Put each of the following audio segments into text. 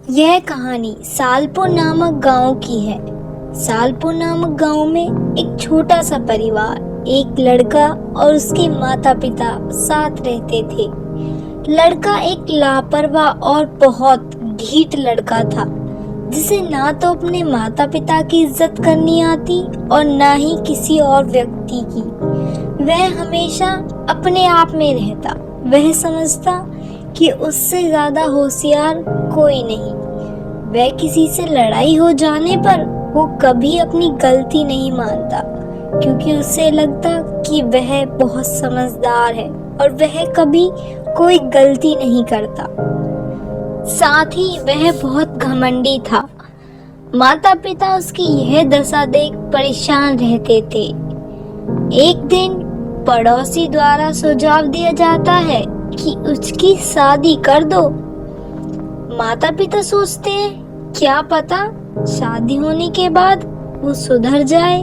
यह कहानी सालपुर नामक गांव की है। सालपुर नामक गांव में एक छोटा सा परिवार, एक लड़का और उसके माता पिता साथ रहते थे। लड़का एक लापरवाह और बहुत ढीठ लड़का था, जिसे ना तो अपने माता पिता की इज्जत करनी आती और ना ही किसी और व्यक्ति की। वह हमेशा अपने आप में रहता। वह समझता कि उससे ज्यादा होशियार कोई नहीं। वह किसी से लड़ाई हो जाने पर वो कभी अपनी गलती नहीं मानता, क्योंकि उसे लगता कि वह बहुत समझदार है और वह कभी कोई गलती नहीं करता। साथ ही वह बहुत घमंडी था। माता पिता उसकी यह दशा देख परेशान रहते थे। एक दिन पड़ोसी द्वारा सुझाव दिया जाता है कि उसकी शादी कर दो। माता पिता सोचते हैं, क्या पता शादी होने के बाद वो सुधर जाए।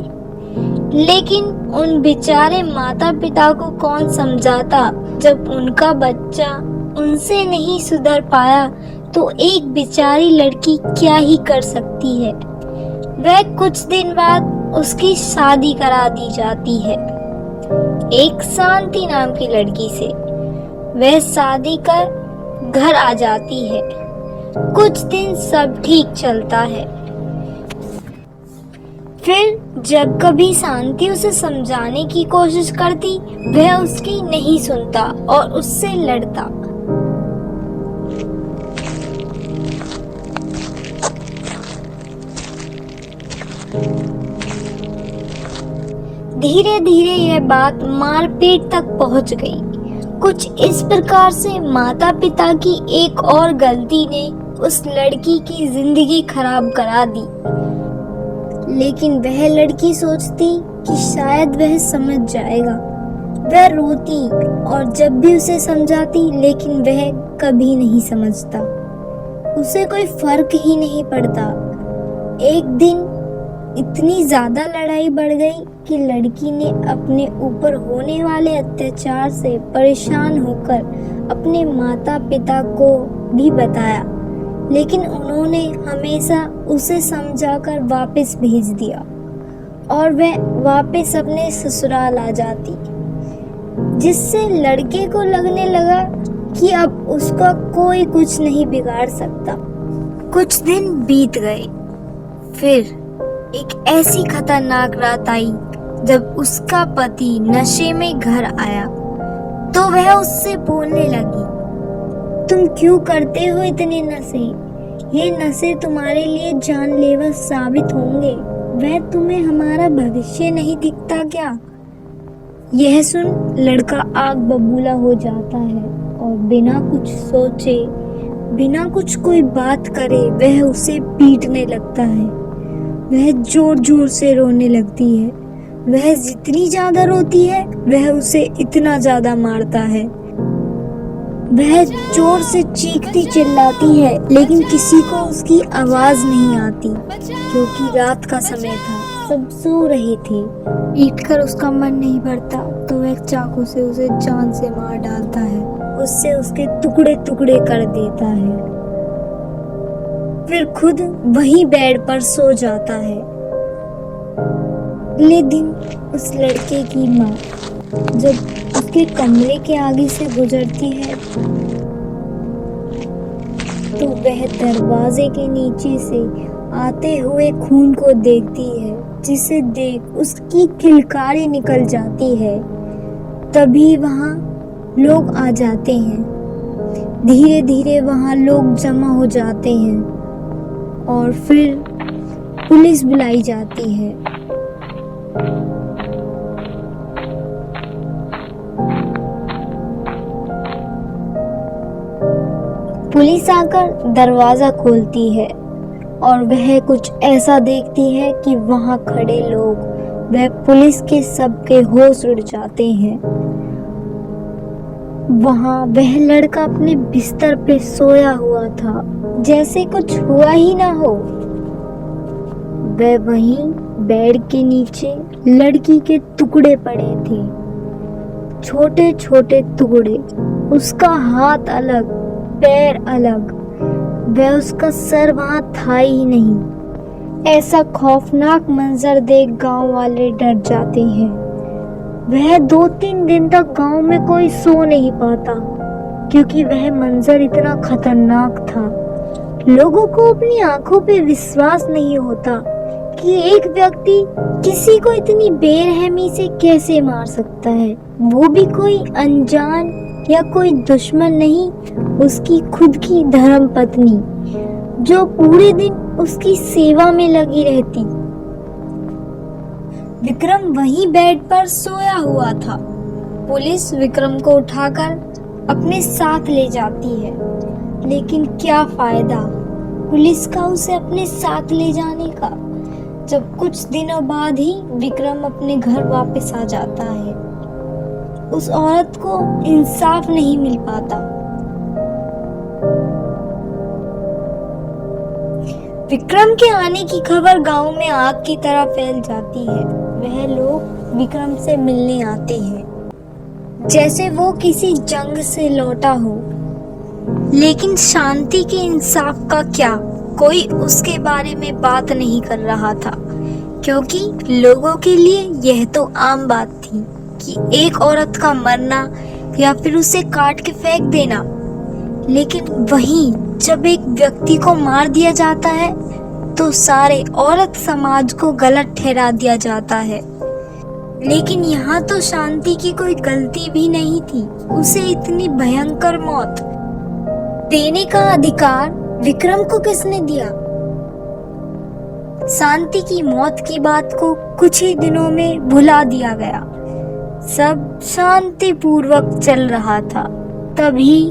लेकिन उन बेचारे माता पिता को कौन समझाता, जब उनका बच्चा उनसे नहीं सुधर पाया तो एक बेचारी लड़की क्या ही कर सकती है। वह कुछ दिन बाद उसकी शादी करा दी जाती है एक शांति नाम की लड़की से। वह शादी कर घर आ जाती है। कुछ दिन सब ठीक चलता है। फिर जब कभी शांति उसे समझाने की कोशिश करती, वह उसकी नहीं सुनता और उससे लड़ता। धीरे धीरे यह बात मारपीट तक पहुंच गई। कुछ इस प्रकार से माता पिता की एक और गलती ने उस लड़की की जिंदगी खराब करा दी। लेकिन वह लड़की सोचती कि शायद वह समझ जाएगा। वह रोती और जब भी उसे समझाती, लेकिन वह कभी नहीं समझता। उसे कोई फर्क ही नहीं पड़ता। एक दिन इतनी ज्यादा लड़ाई बढ़ गई कि लड़की ने अपने ऊपर होने वाले अत्याचार से परेशान होकर अपने माता पिता को भी बताया, लेकिन उन्होंने हमेशा उसे समझाकर वापस भेज दिया और वह वापस अपने ससुराल आ जाती, जिससे लड़के को लगने लगा कि अब उसका कोई कुछ नहीं बिगाड़ सकता। कुछ दिन बीत गए। फिर एक ऐसी खतरनाक रात आई जब उसका पति नशे में घर आया तो वह उससे बोलने लगी, तुम क्यों करते हो इतने नशे? ये नशे तुम्हारे लिए जानलेवा साबित होंगे। वह तुम्हें हमारा भविष्य नहीं दिखता क्या? यह सुन लड़का आग बबूला हो जाता है और बिना कुछ सोचे, बिना कुछ कोई बात करे, वह उसे पीटने लगता है। वह जोर जोर से रोने लगती है। वह जितनी ज्यादा रोती है, वह उसे इतना ज्यादा मारता है। वह जोर से चीखती चिल्लाती है, लेकिन किसी को उसकी आवाज नहीं आती, क्योंकि रात का समय था, सब सो रहे थे। पीटकर उसका मन नहीं भरता तो वह चाकू से उसे जान से मार डालता है, उससे उसके टुकड़े टुकड़े कर देता है। फिर खुद वही बेड पर सो जाता है। अगले दिन उस लड़के की माँ जब उसके कमरे के आगे से गुजरती है तो वह दरवाजे के नीचे से आते हुए खून को देखती है, जिसे देख उसकी किलकारी निकल जाती है। तभी वहाँ लोग आ जाते हैं। धीरे धीरे वहाँ लोग जमा हो जाते हैं और फिर पुलिस बुलाई जाती है। पुलिस आकर दरवाजा खोलती है और वह कुछ ऐसा देखती है कि वहां खड़े लोग, वह पुलिस के सबके होश उड़ जाते हैं। वहां वह लड़का अपने बिस्तर पे सोया हुआ था, जैसे कुछ हुआ ही ना हो। वह वहीं बेड के नीचे लड़की के टुकड़े पड़े थे, छोटे छोटे टुकड़े। उसका हाथ अलग, पैर अलग। वह उसका सर वहां था ही नहीं। ऐसा खौफनाक मंजर देख गांव वाले डर जाते हैं। वह 2-3 दिन तक गांव में कोई सो नहीं पाता, क्योंकि वह मंजर इतना खतरनाक था। लोगों को अपनी आंखों पे विश्वास नहीं होता कि एक व्यक्ति किसी को इतनी बेरहमी से कैसे मार सकता है, वो भी कोई अनजान या कोई दुश्मन नहीं, उसकी खुद की धर्म पत्नी जो पूरे दिन उसकी सेवा में लगी रहती। विक्रम वहीं बेड पर सोया हुआ था। पुलिस विक्रम को उठाकर अपने साथ ले जाती है, लेकिन क्या फायदा पुलिस का उसे अपने साथ ले जाने का, जब कुछ दिनों बाद ही विक्रम अपने घर वापस आ जाता है। उस औरत को इंसाफ नहीं मिल पाता। विक्रम के आने की खबर गांव में आग की तरह फैल जाती है। वह लोग विक्रम से मिलने आते हैं जैसे वो किसी जंग से लौटा हो। लेकिन शांति के इंसाफ का क्या, कोई उसके बारे में बात नहीं कर रहा था, क्योंकि लोगों के लिए यह तो आम बात थी कि एक औरत का मरना या फिर उसे काट के फेंक देना। लेकिन वहीं जब एक व्यक्ति को मार दिया जाता है तो सारे औरत समाज को गलत ठहरा दिया जाता है। लेकिन यहाँ तो शांति की कोई गलती भी नहीं थी। उसे इतनी भयंकर मौत देने का अधिकार विक्रम को किसने दिया? शांति की मौत की बात को कुछ ही दिनों में भुला दिया गया। सब शांतिपूर्वक चल रहा था। तभी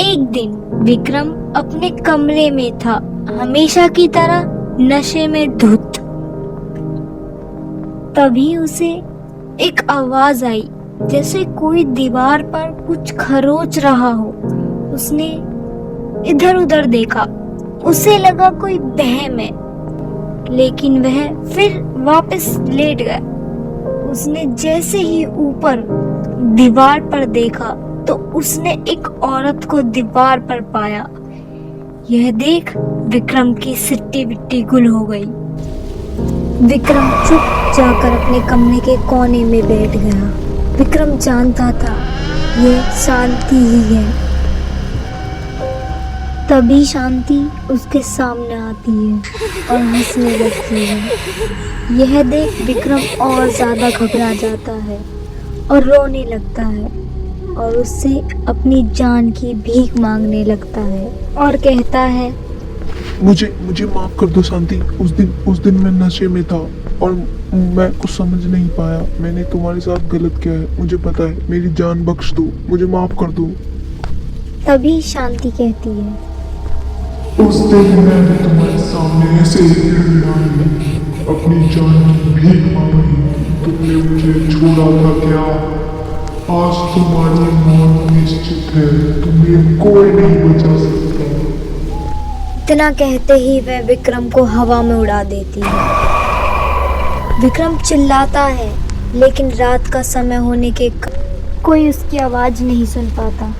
एक दिन विक्रम अपने कमरे में था, हमेशा की तरह नशे में धुत। तभी उसे एक आवाज आई, जैसे कोई दीवार पर कुछ खरोच रहा हो। उसने इधर उधर देखा, उसे लगा कोई बहम है, लेकिन वह फिर वापस लेट गया। उसने जैसे ही ऊपर दीवार पर देखा तो उसने एक औरत को दीवार पर पाया। यह देख विक्रम की सिट्टी बिट्टी गुल हो गई। विक्रम चुप जाकर अपने कमरे के कोने में बैठ गया। विक्रम जानता था यह शांति ही है। तभी शांति उसके सामने आती है और हंसने लगती है। यह देख विक्रम और ज्यादा घबरा जाता है और रोने लगता है और उससे अपनी जान की भीख मांगने लगता है और कहता है, मुझे माफ कर दो शांति। उस दिन मैं नशे में था और मैं कुछ समझ नहीं पाया। मैंने तुम्हारे साथ गलत किया है, मुझे पता है। मेरी जान बख्श दो, मुझे माफ कर दो। तभी शांति कहती है, उस दिन मैंने तुम्हारे सामने ऐसे ही अपनी जान की भीख मांगी। तुमने मुझे छोड़ा था क्या? आज तुम्हारी मौत निश्चित है, तुम्हें कोई नहीं बचा सकता। इतना कहते ही वह विक्रम को हवा में उड़ा देती है। विक्रम चिल्लाता है, लेकिन रात का समय होने के कोई उसकी आवाज नहीं सुन पाता।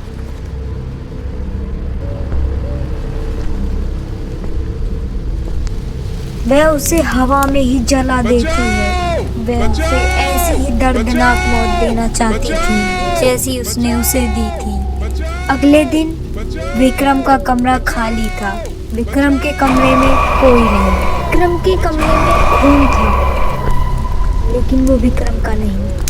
वह उसे हवा में ही जला देती है। वह उसे ऐसी ही दर्दनाक मौत देना चाहती थी जैसी उसने उसे दी थी। अगले दिन विक्रम का कमरा खाली था। विक्रम के कमरे में कोई नहीं। विक्रम के कमरे में खून था, लेकिन वो विक्रम का नहीं।